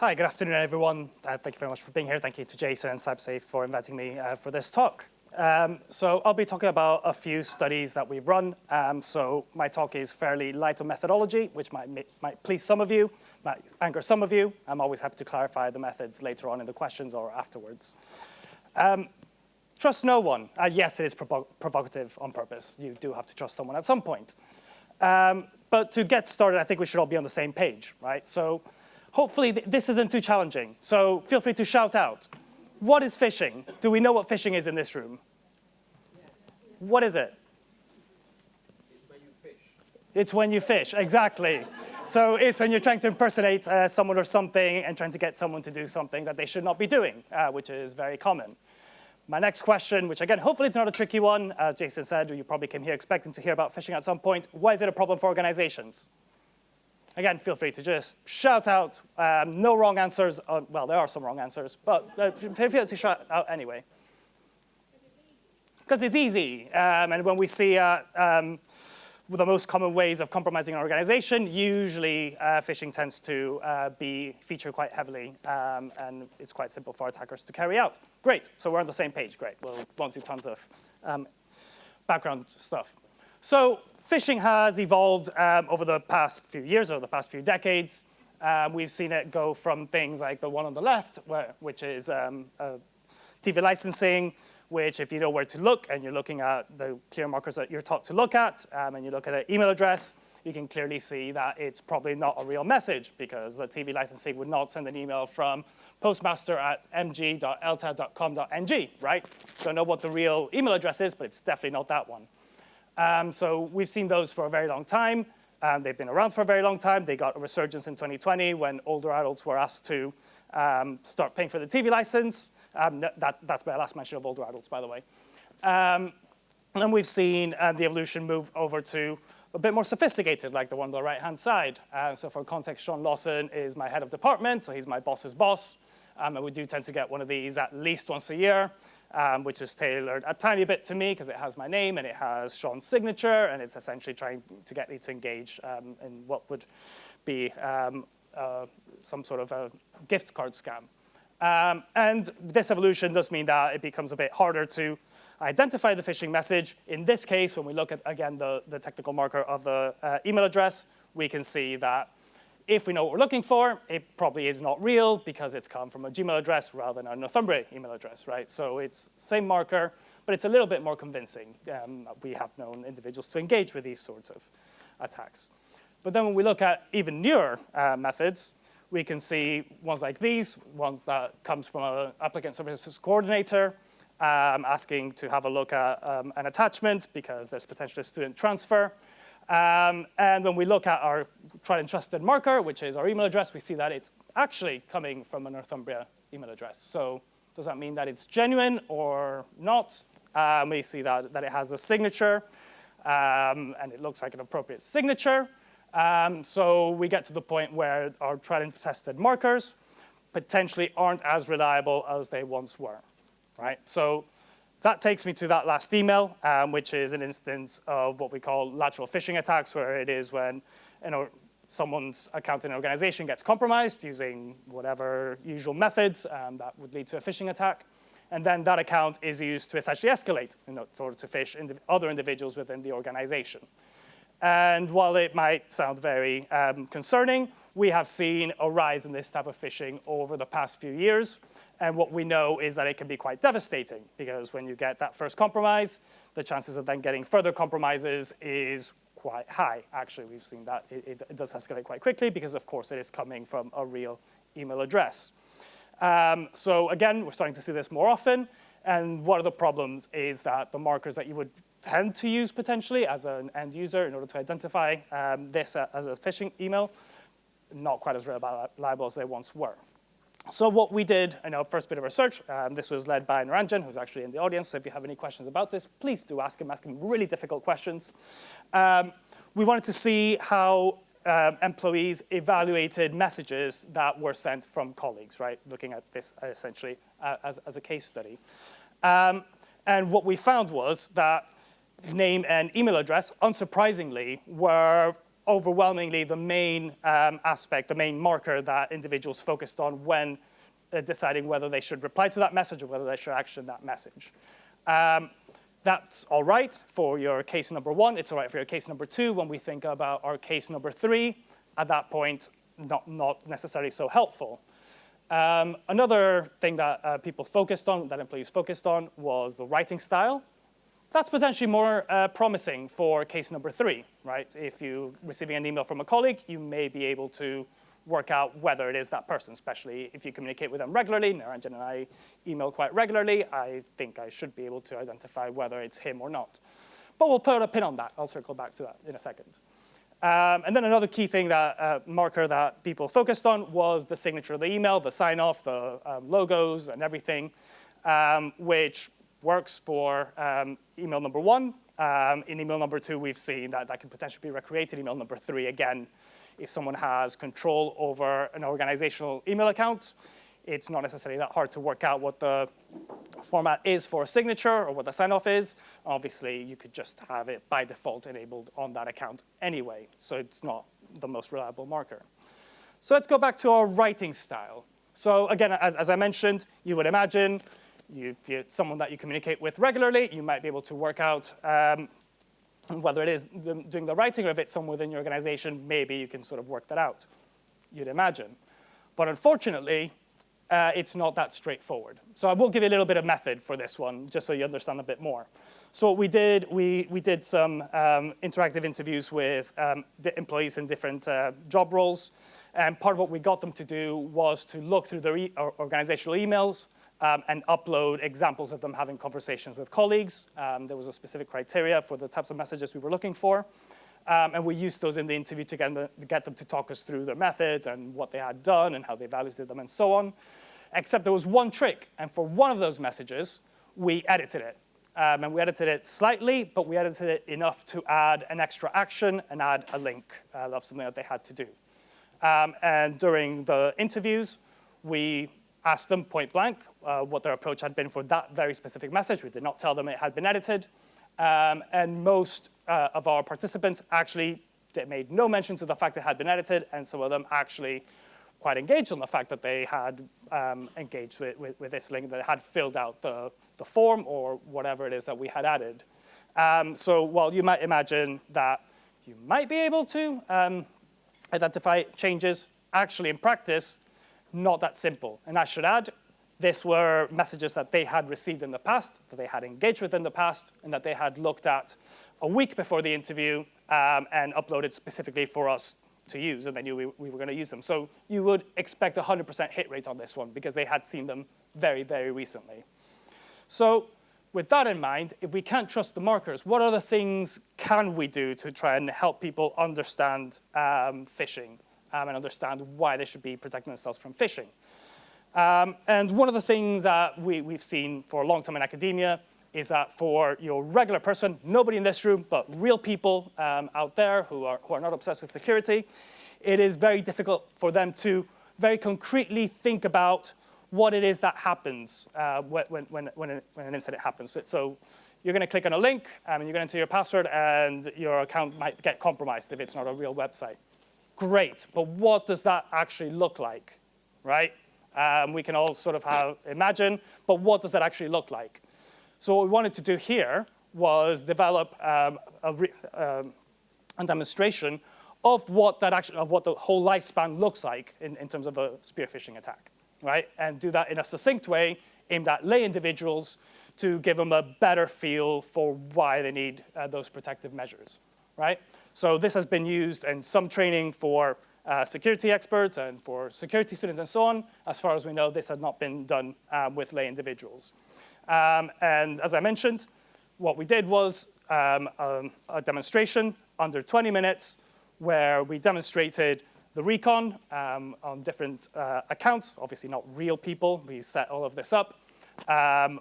Hi, good afternoon, everyone. Thank you very much for being here. Thank you to Jason and SabSafe for inviting me for this talk. So I'll be talking about a few studies that we've run. So my talk is fairly light on methodology, which might please some of you, might anger some of you. I'm always happy to clarify the methods later on in the questions or afterwards. Trust no one. Yes, it is provocative on purpose. You do have to trust someone at some point. But to get started, I think we should all be on the same page, right? So hopefully this isn't too challenging. So feel free to shout out. What is phishing? Do we know what phishing is in this room? What is it? It's when you fish. It's when you fish, exactly. So it's when you're trying to impersonate someone or something and trying to get someone to do something that they should not be doing, which is very common. My next question, which again, hopefully it's not a tricky one. As Jason said, you probably came here expecting to hear about phishing at some point. Why is it a problem for organizations? Again, feel free to just shout out. No wrong answers. Well, there are some wrong answers, but feel free to shout out anyway. Because it's easy. And when we see the most common ways of compromising an organization, usually phishing tends to be featured quite heavily, and it's quite simple for attackers to carry out. Great, so we're on the same page, great. We won't do tons of background stuff. So phishing has evolved over the past few years, or the past few decades. We've seen it go from things like the one on the left, which is TV licensing, which if you know where to look and you're looking at the clear markers that you're taught to look at, and you look at the email address, you can clearly see that it's probably not a real message because the TV licensing would not send an email from postmaster@mg.ltad.com.ng, right? Don't know what the real email address is, but it's definitely not that one. So we've seen those for a very long time. They've been around for a very long time. They got a resurgence in 2020 when older adults were asked to start paying for the TV license. That's my last mention of older adults, by the way. And then we've seen the evolution move over to a bit more sophisticated, like the one on the right-hand side. So for context, Sean Lawson is my head of department, so he's my boss's boss. And we do tend to get one of these at least once a year, which is tailored a tiny bit to me because it has my name and it has Sean's signature, and it's essentially trying to get me to engage in what would be some sort of a gift card scam. And this evolution does mean that it becomes a bit harder to identify the phishing message. In this case, when we look at, again, the technical marker of the email address, we can see that if we know what we're looking for, it probably is not real because it's come from a Gmail address rather than a Northumbria email address, right? So it's same marker, but it's a little bit more convincing. We have known individuals to engage with these sorts of attacks. But then when we look at even newer methods, we can see ones like these, ones that comes from an applicant services coordinator asking to have a look at an attachment because there's potentially a student transfer. And when we look at our tried and trusted marker, which is our email address, we see that it's actually coming from a Northumbria email address. So does that mean that it's genuine or not? We see that it has a signature, and it looks like an appropriate signature. So we get to the point where our tried and tested markers potentially aren't as reliable as they once were, right? So that takes me to that last email, which is an instance of what we call lateral phishing attacks, where it is when someone's account in an organization gets compromised using whatever usual methods that would lead to a phishing attack. And then that account is used to essentially escalate in order to phish other individuals within the organization. And while it might sound very concerning, we have seen a rise in this type of phishing over the past few years. And what we know is that it can be quite devastating because when you get that first compromise, the chances of then getting further compromises is quite high. Actually, we've seen that it does escalate quite quickly because, of course, it is coming from a real email address. So again, we're starting to see this more often. And one of the problems is that the markers that you would tend to use potentially as an end user in order to identify this as a phishing email, not quite as reliable as they once were. So what we did in our first bit of research, this was led by Naranjan, who's actually in the audience, so if you have any questions about this, please do ask him really difficult questions. We wanted to see how employees evaluated messages that were sent from colleagues, right? Looking at this essentially as a case study. And what we found was that name and email address, unsurprisingly, were overwhelmingly the main aspect, the main marker that individuals focused on when deciding whether they should reply to that message or whether they should action that message. That's all right for your case number 1. It's all right for your case number 2. When we think about our case number 3, at that point, not necessarily so helpful. Another thing that people focused on, that employees focused on, was the writing style. That's potentially more promising for case number 3, right? If you're receiving an email from a colleague, you may be able to work out whether it is that person, especially if you communicate with them regularly. Naranjan and I email quite regularly. I think I should be able to identify whether it's him or not. But we'll put a pin on that. I'll circle back to that in a second. And then another key thing, marker that people focused on was the signature of the email, the sign-off, the logos and everything, which works for email number 1. In email number 2, we've seen that can potentially be recreated. Email number 3, again, if someone has control over an organizational email account, it's not necessarily that hard to work out what the format is for a signature or what the sign-off is. Obviously, you could just have it by default enabled on that account anyway, so it's not the most reliable marker. So let's go back to our writing style. So again, as I mentioned, you would imagine if you're someone that you communicate with regularly, you might be able to work out whether it is doing the writing or if it's someone within your organization, maybe you can sort of work that out, you'd imagine. But unfortunately, it's not that straightforward. So I will give you a little bit of method for this one, just so you understand a bit more. So what we did, we did some interactive interviews with employees in different job roles. And part of what we got them to do was to look through their organizational emails and upload examples of them having conversations with colleagues. There was a specific criteria for the types of messages we were looking for. And we used those in the interview to get them to talk us through their methods and what they had done and how they evaluated them and so on. Except there was one trick. And for one of those messages, we edited it. And we edited it slightly, but we edited it enough to add an extra action and add a link of something that they had to do. And during the interviews, we asked them point blank what their approach had been for that very specific message. We did not tell them it had been edited. And most of our participants actually made no mention to the fact it had been edited, and some of them actually quite engaged on the fact that they had engaged with this link, that had filled out the form or whatever it is that we had added. So while you might imagine that you might be able to identify changes, actually in practice, not that simple. And I should add, these were messages that they had received in the past, that they had engaged with in the past, and that they had looked at a week before the interview and uploaded specifically for us to use, and they knew we were going to use them. So you would expect a 100% hit rate on this one because they had seen them very, very recently. So with that in mind, if we can't trust the markers, what other things can we do to try and help people understand phishing and understand why they should be protecting themselves from phishing? And one of the things that we've seen for a long time in academia is that for your regular person, nobody in this room, but real people out there who are not obsessed with security, it is very difficult for them to very concretely think about what it is that happens when an incident happens. So you're going to click on a link, and you're going to enter your password, and your account might get compromised if it's not a real website. Great, but what does that actually look like, right? We can all sort of imagine, but what does that actually look like? So what we wanted to do here was develop a demonstration of what the whole lifespan looks like in terms of a spear phishing attack, right? And do that in a succinct way, aimed at lay individuals to give them a better feel for why they need those protective measures, right? So this has been used in some training for security experts and for security students and so on. As far as we know, this has not been done with lay individuals. And as I mentioned, what we did was a demonstration under 20 minutes where we demonstrated the recon on different accounts, obviously not real people. We set all of this up.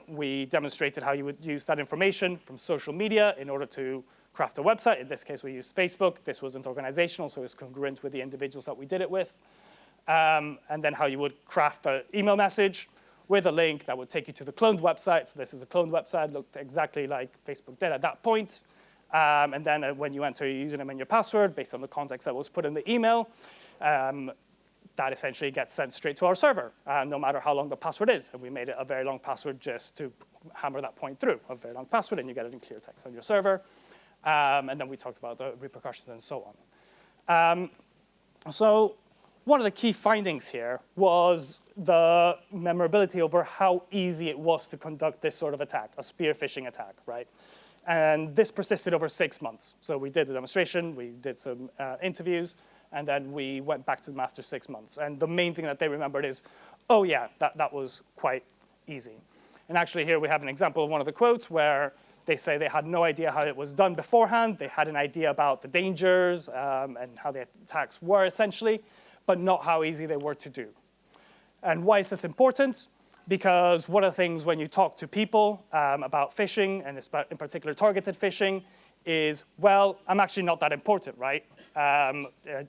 We demonstrated how you would use that information from social media in order to craft a website. In this case, we used Facebook. This wasn't organizational, so it was congruent with the individuals that we did it with. And then how you would craft an email message with a link that would take you to the cloned website. So this is a cloned website, looked exactly like Facebook did at that point. And then when you enter your username and your password, based on the context that was put in the email, that essentially gets sent straight to our server, no matter how long the password is. And we made it a very long password just to hammer that point through, a very long password, and you get it in clear text on your server. And then we talked about the repercussions and so on. So one of the key findings here was the memorability over how easy it was to conduct this sort of attack, a spear phishing attack, right? And this persisted over 6 months. So we did the demonstration, we did some interviews, and then we went back to them after 6 months. And the main thing that they remembered is, oh yeah, that was quite easy. And actually here we have an example of one of the quotes where they say they had no idea how it was done beforehand. They had an idea about the dangers and how the attacks were essentially, but not how easy they were to do. And why is this important? Because one of the things when you talk to people about phishing, and in particular targeted phishing, is, well, I'm actually not that important, right?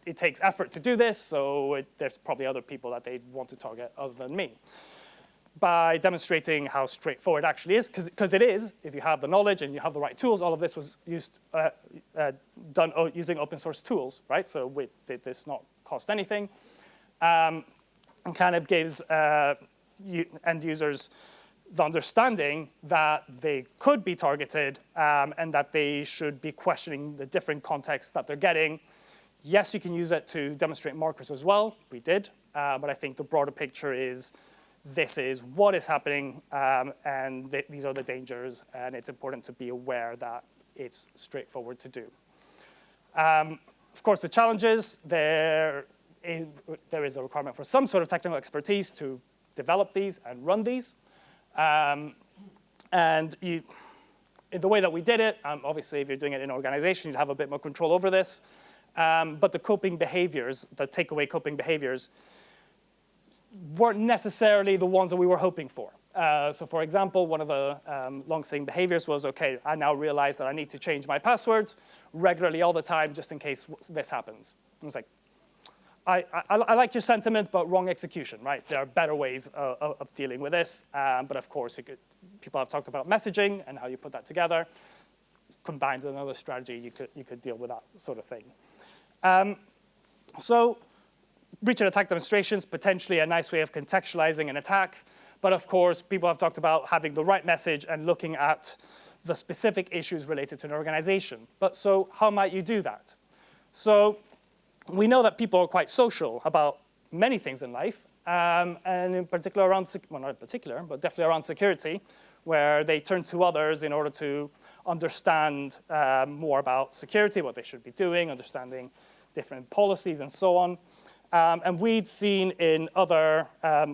It takes effort to do this, so there's probably other people that they want to target other than me. By demonstrating how straightforward it actually is, because it is, if you have the knowledge and you have the right tools, all of this was done using open source tools, right? So did this not cost anything? And kind of gives end users the understanding that they could be targeted and that they should be questioning the different contexts that they're getting. Yes, you can use it to demonstrate markers as well. We did. But I think the broader picture is this is what is happening, and these are the dangers, and it's important to be aware that it's straightforward to do. Of course, the challenges, there is a requirement for some sort of technical expertise to develop these and run these. And in the way that we did it, obviously, if you're doing it in an organization, you'd have a bit more control over this. But the coping behaviors, the takeaway coping behaviors, weren't necessarily the ones that we were hoping for. So for example, one of the long-standing behaviors was, okay, I now realize that I need to change my passwords regularly all the time just in case this happens. I was like, I like your sentiment, but wrong execution, right? There are better ways of dealing with this. But of course, people have talked about messaging and how you put that together. Combined with another strategy, you could deal with that sort of thing. So breach and attack demonstrations, potentially a nice way of contextualizing an attack. But of course, people have talked about having the right message and looking at the specific issues related to an organization. But so how might you do that? So we know that people are quite social about many things in life, and in particular around, well, not in particular, but definitely around security, where they turn to others in order to understand more about security, what they should be doing, understanding different policies and so on. And we'd seen in other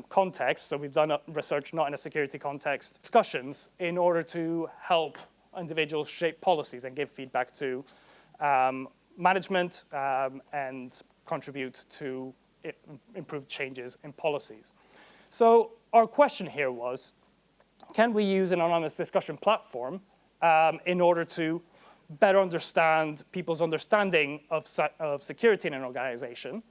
contexts, so we've done research not in a security context, discussions in order to help individuals shape policies and give feedback to management and contribute to improved changes in policies. So our question here was, can we use an anonymous discussion platform in order to better understand people's understanding of security in an organization,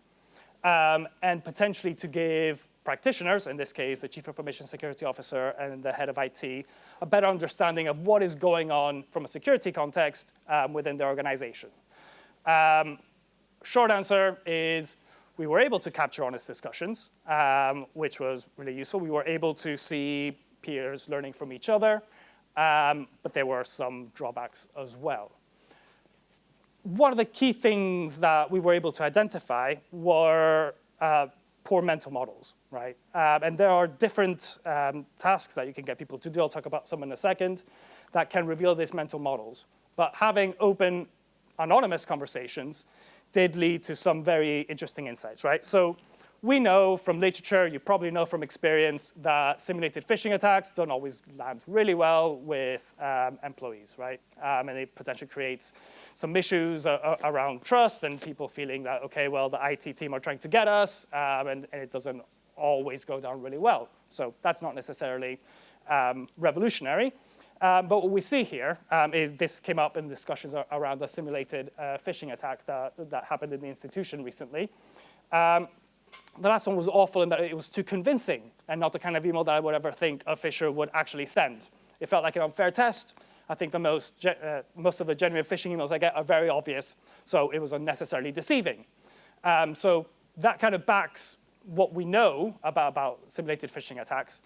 and potentially to give practitioners, in this case, the Chief Information Security Officer and the head of IT, a better understanding of what is going on from a security context within the organization. Short answer is we were able to capture honest discussions, which was really useful. We were able to see peers learning from each other, but there were some drawbacks as well. One of the key things that we were able to identify were poor mental models, right? And there are different tasks that you can get people to do. I'll talk about some in a second that can reveal these mental models. But having open, anonymous conversations did lead to some very interesting insights, right? So we know from literature, you probably know from experience, that simulated phishing attacks don't always land really well with employees, right? And it potentially creates some issues around trust and people feeling that, okay, well, the IT team are trying to get us, and it doesn't always go down really well. So that's not necessarily revolutionary. But what we see here is this came up in discussions around the simulated phishing attack that happened in the institution recently. The last one was awful in that it was too convincing and not the kind of email that I would ever think a phisher would actually send. It felt like an unfair test. I think most of the genuine phishing emails I get are very obvious, so it was unnecessarily deceiving. So that kind of backs what we know about simulated phishing attacks.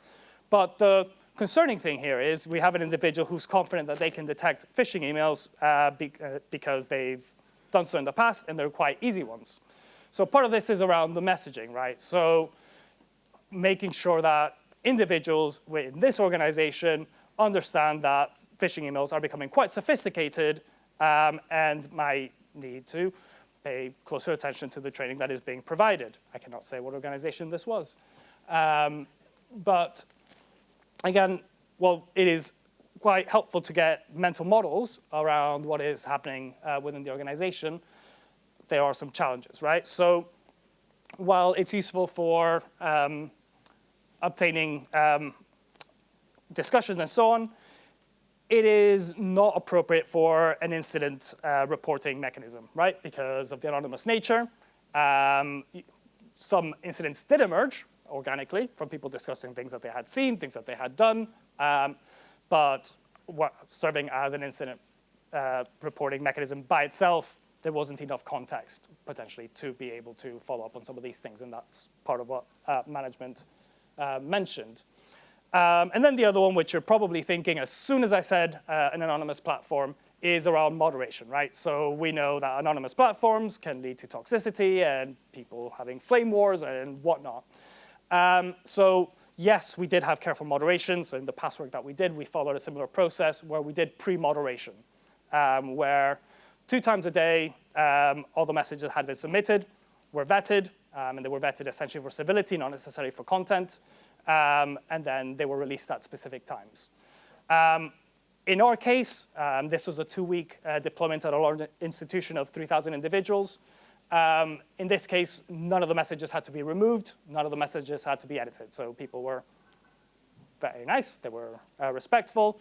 But the concerning thing here is we have an individual who's confident that they can detect phishing emails because they've done so in the past, and they're quite easy ones. So part of this is around the messaging, right? So making sure that individuals within this organization understand that phishing emails are becoming quite sophisticated and might need to pay closer attention to the training that is being provided. I cannot say what organization this was. But again, well, it is quite helpful to get mental models around what is happening within the organization. There are some challenges, right? So while it's useful for obtaining discussions and so on, it is not appropriate for an incident reporting mechanism, right? Because of the anonymous nature. Some incidents did emerge organically from people discussing things that they had seen, things that they had done, but serving as an incident reporting mechanism by itself, there wasn't enough context, potentially, to be able to follow up on some of these things, and that's part of what management mentioned. And then the other one, which you're probably thinking as soon as I said an anonymous platform, is around moderation, right? So we know that anonymous platforms can lead to toxicity and people having flame wars and whatnot. So yes, we did have careful moderation. So in the past work that we did, we followed a similar process where we did pre-moderation, where 2 times a day, all the messages that had been submitted were vetted, and they were vetted essentially for civility, not necessarily for content. And then they were released at specific times. In our case, this was a 2-week deployment at a large institution of 3,000 individuals. In this case, none of the messages had to be removed. None of the messages had to be edited. So people were very nice. They were respectful.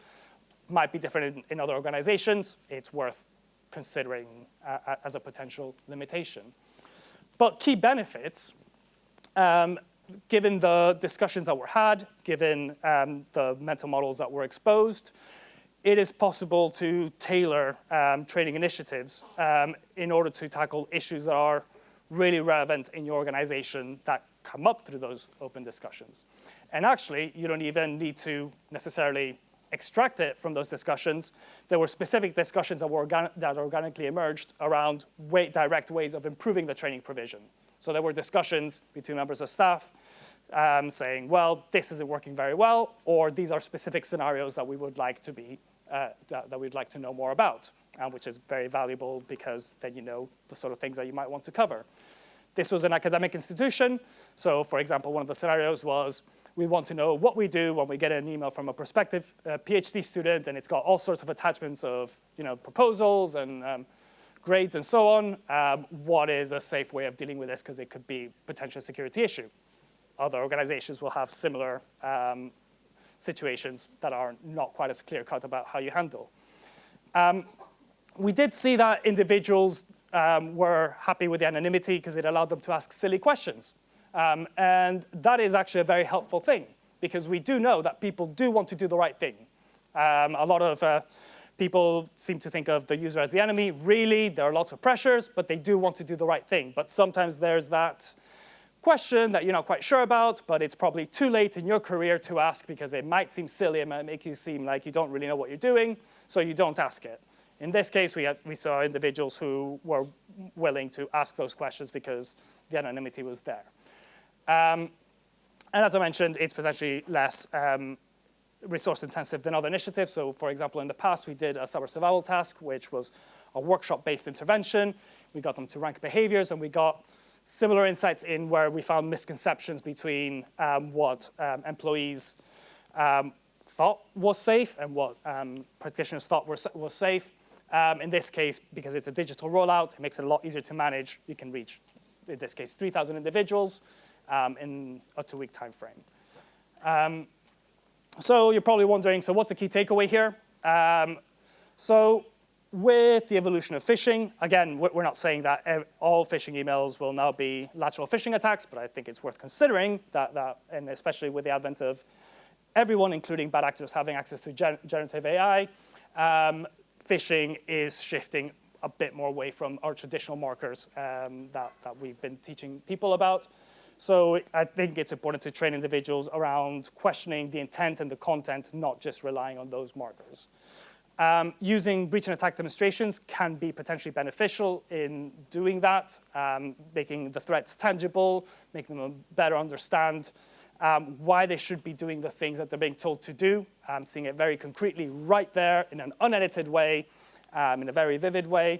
Might be different in other organizations. It's worth considering as a potential limitation. But key benefits, given the discussions that were had, given the mental models that were exposed, it is possible to tailor training initiatives in order to tackle issues that are really relevant in your organization that come up through those open discussions. And actually, you don't even need to necessarily extract it from those discussions. There were specific discussions that organically emerged around direct ways of improving the training provision. So there were discussions between members of staff saying, well, this isn't working very well, or these are specific scenarios that we would like to be, that we'd like to know more about, which is very valuable because then you know the sort of things that you might want to cover. This was an academic institution. So for example, one of the scenarios was, we want to know what we do when we get an email from a prospective PhD student, and it's got all sorts of attachments of proposals and grades and so on. What is a safe way of dealing with this? Because it could be potentially a security issue. Other organizations will have similar situations that are not quite as clear-cut about how you handle. We did see that individuals were happy with the anonymity because it allowed them to ask silly questions. And that is actually a very helpful thing because we do know that people do want to do the right thing. A lot of people seem to think of the user as the enemy. Really, there are lots of pressures, but they do want to do the right thing. But sometimes there's that question that you're not quite sure about, but it's probably too late in your career to ask because it might seem silly, it might make you seem like you don't really know what you're doing, so you don't ask it. In this case, we saw individuals who were willing to ask those questions because the anonymity was there. And as I mentioned, it's potentially less resource intensive than other initiatives. So for example, in the past, we did a cyber survival task, which was a workshop-based intervention. We got them to rank behaviors, and we got similar insights in where we found misconceptions between what employees thought was safe and what practitioners thought was safe. In this case, because it's a digital rollout, it makes it a lot easier to manage. You can reach, in this case, 3,000 individuals in a 2-week time frame. So you're probably wondering, so what's the key takeaway here? So with the evolution of phishing, again, we're not saying that all phishing emails will now be lateral phishing attacks, but I think it's worth considering that and especially with the advent of everyone, including bad actors, having access to generative AI, phishing is shifting a bit more away from our traditional markers that we've been teaching people about. So I think it's important to train individuals around questioning the intent and the content, not just relying on those markers. Using breach and attack demonstrations can be potentially beneficial in doing that, making the threats tangible, making them better understand why they should be doing the things that they're being told to do, seeing it very concretely right there in an unedited way, in a very vivid way,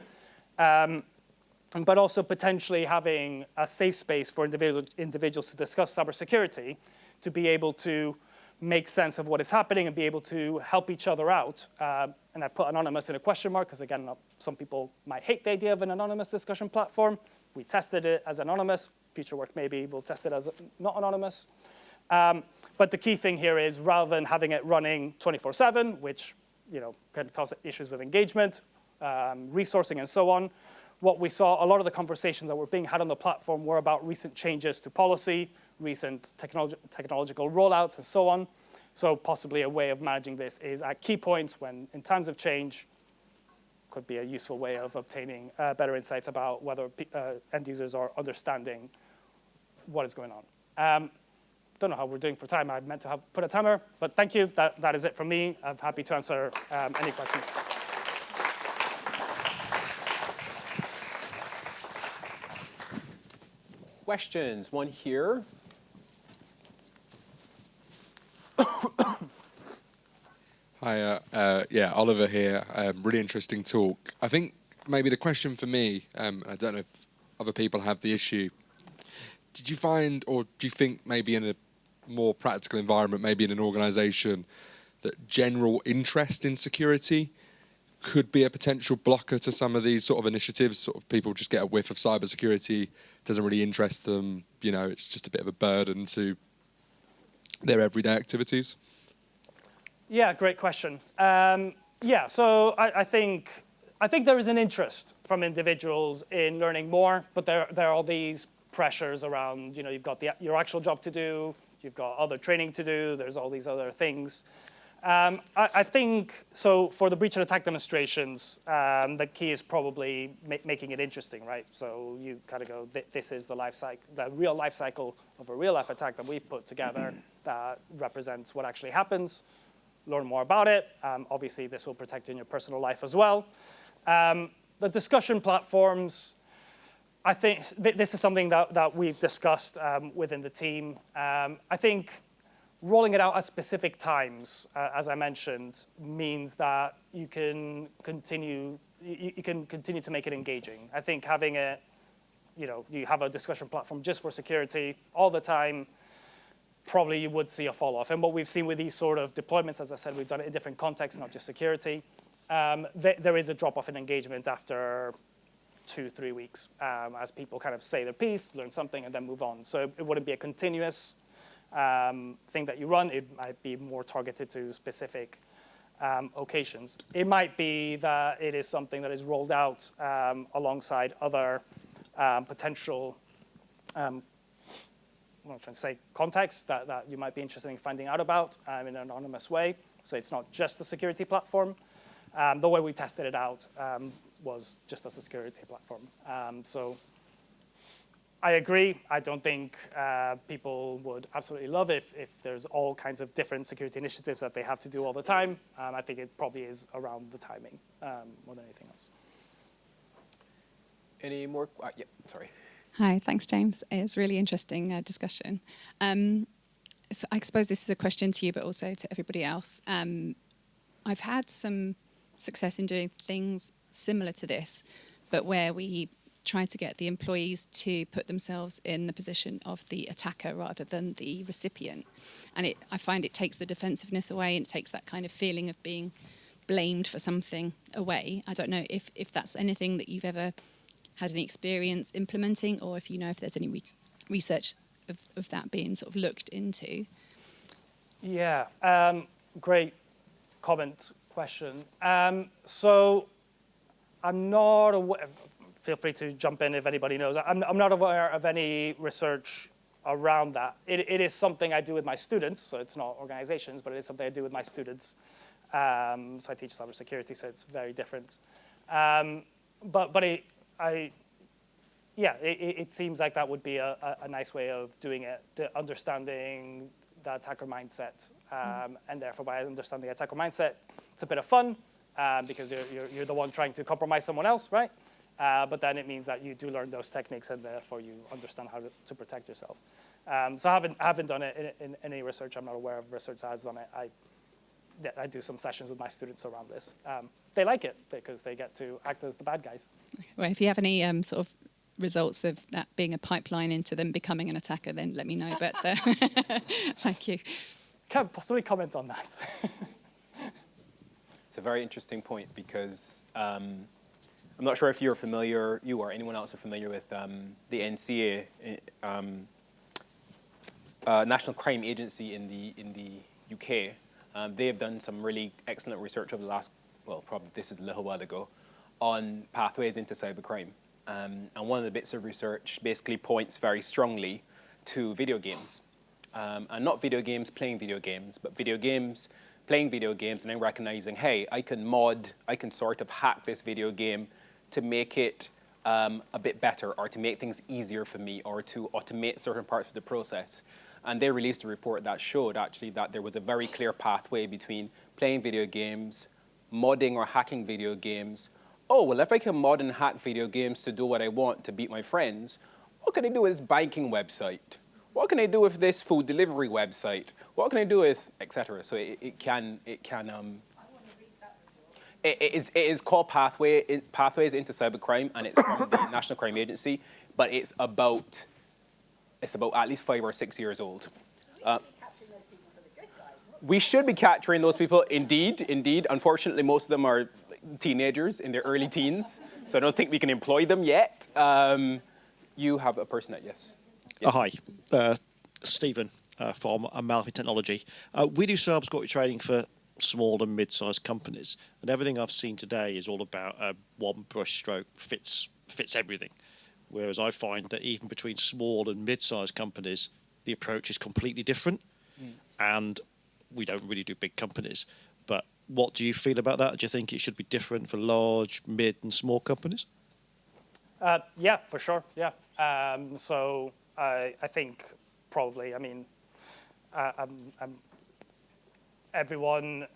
but also potentially having a safe space for individuals to discuss cybersecurity, to be able to make sense of what is happening and be able to help each other out. And I put anonymous in a question mark because, again, some people might hate the idea of an anonymous discussion platform. We tested it as anonymous. Future work maybe we'll test it as not anonymous. But the key thing here is rather than having it running 24/7, which can cause issues with engagement, resourcing, and so on, what we saw, a lot of the conversations that were being had on the platform were about recent changes to policy, recent technological rollouts, and so on. So possibly a way of managing this is at key points when, in times of change, could be a useful way of obtaining better insights about whether end users are understanding what is going on. Don't know how we're doing for time. I meant to have put a timer, but thank you. That is it from me. I'm happy to answer any questions. Questions? One here. Hi, yeah, Oliver here. Really interesting talk. I think maybe the question for me, I don't know if other people have the issue. Did you find, or do you think maybe in a more practical environment, maybe in an organization, that general interest in security could be a potential blocker to some of these sort of initiatives? Sort of people just get a whiff of cybersecurity, doesn't really interest them, it's just a bit of a burden to their everyday activities? Yeah, great question. So I think there is an interest from individuals in learning more, but there are all these pressures around, you've got your actual job to do, you've got other training to do, there's all these other things. I think, so for the breach and attack demonstrations, the key is probably making it interesting, right? So you kind of go, this is the real life cycle of a real life attack that we've put together that represents what actually happens. Learn more about it. Obviously, this will protect you in your personal life as well. The discussion platforms, I think this is something that we've discussed within the team. I think rolling it out at specific times, as I mentioned, means that you can continue to make it engaging. I think having it, you have a discussion platform just for security all the time, probably you would see a fall off. And what we've seen with these sort of deployments, as I said, we've done it in different contexts, not just security. There is a drop off in engagement after 2-3 weeks as people kind of say their piece, learn something, and then move on. So it wouldn't be a continuous thing that you run. It might be more targeted to specific occasions. It might be that it is something that is rolled out alongside other potential I'm trying to say contexts that you might be interested in finding out about in an anonymous way. So it's not just a security platform. The way we tested it out was just as a security platform. So I agree. I don't think people would absolutely love if there's all kinds of different security initiatives that they have to do all the time. I think it probably is around the timing more than anything else. Any more? Yeah, sorry. Hi, thanks, James. It's a really interesting discussion. So I suppose this is a question to you, but also to everybody else. I've had some success in doing things similar to this, but where we try to get the employees to put themselves in the position of the attacker rather than the recipient. And I find it takes the defensiveness away, and it takes that kind of feeling of being blamed for something away. I don't know if that's anything that you've ever had any experience implementing, or if if there's any research of that being sort of looked into. Yeah, great comment, question. So I'm not aware, feel free to jump in if anybody knows. I'm not aware of any research around that. It is something I do with my students, so it's not organizations, but it is something I do with my students. So I teach cybersecurity, so it's very different. But it seems like that would be a nice way of doing it, understanding the attacker mindset. And therefore, by understanding the attacker mindset, it's a bit of fun because you're the one trying to compromise someone else, right? But then it means that you do learn those techniques, and therefore you understand how to protect yourself. So I haven't done it in any research. I'm not aware of research that has done it. I do some sessions with my students around this. They like it because they get to act as the bad guys. Well, if you have any sort of results of that being a pipeline into them becoming an attacker, then let me know. But thank you. Can't possibly comment on that. It's a very interesting point because I'm not sure if you're familiar, you or anyone else are familiar with the NCA, National Crime Agency in the UK. They have done some really excellent research over the last, well, probably this is a little while ago, on pathways into cybercrime. And one of the bits of research basically points very strongly to video games. And not video games playing video games, but video games playing video games and then recognizing, hey, I can sort of hack this video game to make it a bit better, or to make things easier for me, or to automate certain parts of the process. And they released a report that showed actually that there was a very clear pathway between playing video games, modding or hacking video games. Oh, well, if I can mod and hack video games to do what I want to beat my friends, what can I do with this banking website? What can I do with this food delivery website? What can I do with, etc. So it is called Pathways into Cybercrime, and it's from the National Crime Agency, but it's about at least 5 or 6 years old. We should be capturing those people, indeed. Unfortunately, most of them are teenagers in their early teens, so I don't think we can employ them yet. You have a person that, yes. Hi, Stephen from Amalfi Technology. We do cybersecurity training for small and mid-sized companies, and everything I've seen today is all about one brush stroke fits everything. Whereas I find that even between small and mid-sized companies, the approach is completely different. And we don't really do big companies. But what do you feel about that? Do you think it should be different for large, mid, and small companies? Yeah, for sure. Yeah. So I think probably. I mean, everyone.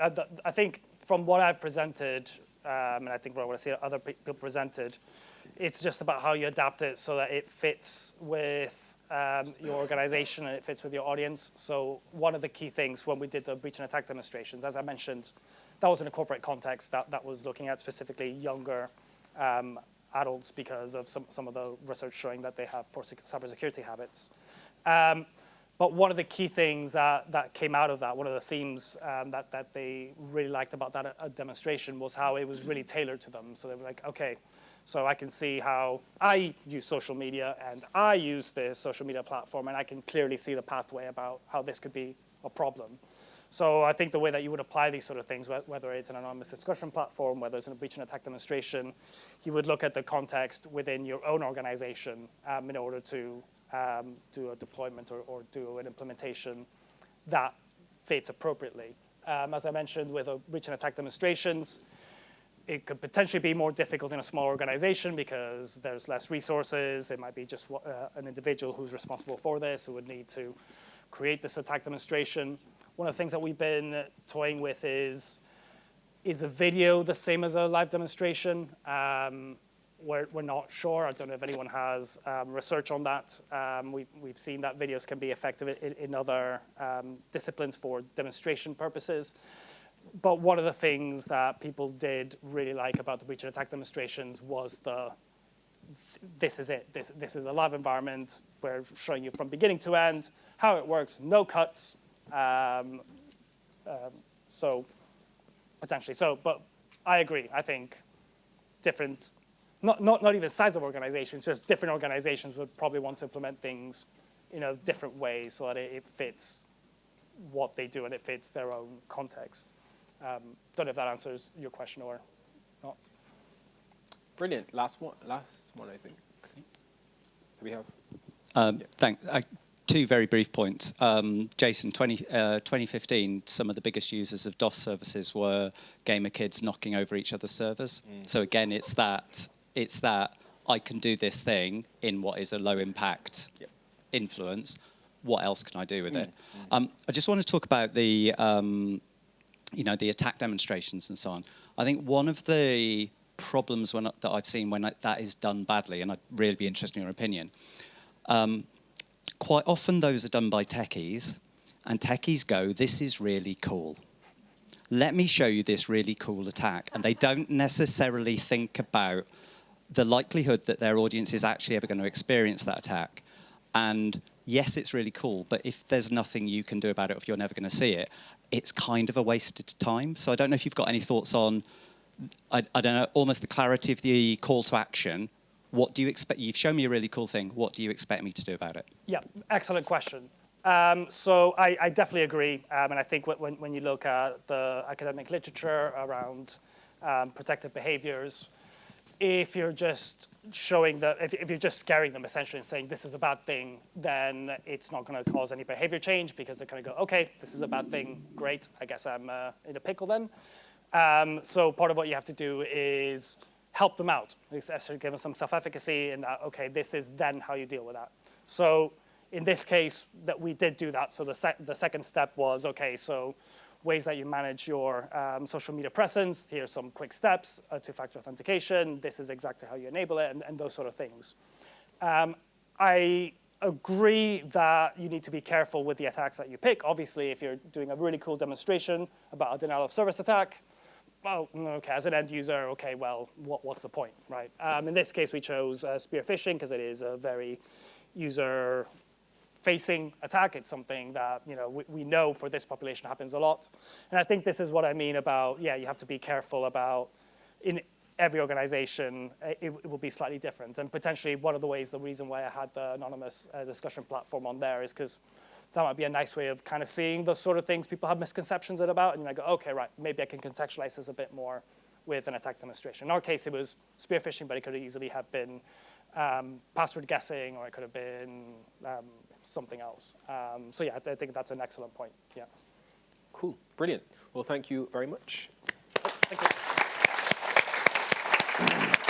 I think from what I've presented, and I think what I see other people presented, it's just about how you adapt it so that it fits with your organization and it fits with your audience. So one of the key things when we did the breach and attack demonstrations, as I mentioned, that was in a corporate context that was looking at specifically younger adults because of some of the research showing that they have poor cybersecurity habits. But one of the key things that came out of that, one of the themes that they really liked about that demonstration was how it was really tailored to them. So they were like, okay, so I can see how I use social media and I use this social media platform, and I can clearly see the pathway about how this could be a problem. So I think the way that you would apply these sort of things, whether it's an anonymous discussion platform, whether it's in a breach and attack demonstration, you would look at the context within your own organization in order to do a deployment or do an implementation that fits appropriately. As I mentioned, with a breach and attack demonstrations, it could potentially be more difficult in a small organization because there's less resources. It might be just an individual who's responsible for this who would need to create this attack demonstration. One of the things that we've been toying with is a video the same as a live demonstration? We're not sure. I don't know if anyone has research on that. We've seen that videos can be effective in other disciplines for demonstration purposes. But one of the things that people did really like about the breach and attack demonstrations was this is it. This is a live environment. We're showing you from beginning to end how it works, no cuts. So potentially. So, but I agree. I think different, not even size of organizations, just different organizations would probably want to implement things in a different way so that it fits what they do and it fits their own context. Don't know if that answers your question or not. Brilliant. Last one, I think. Do we have? Thanks. two very brief points. Jason, 2015, some of the biggest users of DOS services were gamer kids knocking over each other's servers. So again, it's that I can do this thing in what is a low impact influence. What else can I do with it? I just want to talk about the the attack demonstrations and so on. I think one of the problems that I've seen when that is done badly, and I'd really be interested in your opinion, quite often those are done by techies, and techies go, this is really cool. Let me show you this really cool attack. And they don't necessarily think about the likelihood that their audience is actually ever going to experience that attack. And yes, it's really cool, but if there's nothing you can do about it, if you're never going to see it, it's kind of a wasted time. So I don't know if you've got any thoughts on, I don't know, almost the clarity of the call to action. What do you expect? You've shown me a really cool thing. What do you expect me to do about it? Yeah, excellent question. So I definitely agree. And I think when you look at the academic literature around protective behaviors, if you're just showing that, if you're just scaring them essentially and saying this is a bad thing, then it's not going to cause any behavior change because they're going to go, okay, this is a bad thing, great, I guess I'm in a pickle then. So part of what you have to do is help them out, essentially give them some self-efficacy in that, okay, this is then how you deal with that. So in this case, that we did do that. So the second step was, okay, so ways that you manage your social media presence. Here's some quick steps, two-factor authentication. This is exactly how you enable it, and those sort of things. I agree that you need to be careful with the attacks that you pick. Obviously, if you're doing a really cool demonstration about a denial of service attack, well, okay, as an end user, okay, well, what's the point, right? In this case, we chose spear phishing because it is a very user-facing attack. It's something that we know for this population happens a lot. And I think this is what I mean about, you have to be careful about, in every organization, it will be slightly different. And potentially one of the reason why I had the anonymous discussion platform on there is because that might be a nice way of kind of seeing the sort of things people have misconceptions about. And I go, okay, right, maybe I can contextualize this a bit more with an attack demonstration. In our case, it was spear phishing, but it could easily have been password guessing, or it could have been something else. So yeah, I think that's an excellent point, yeah. Cool, brilliant. Well, thank you very much. Thank you.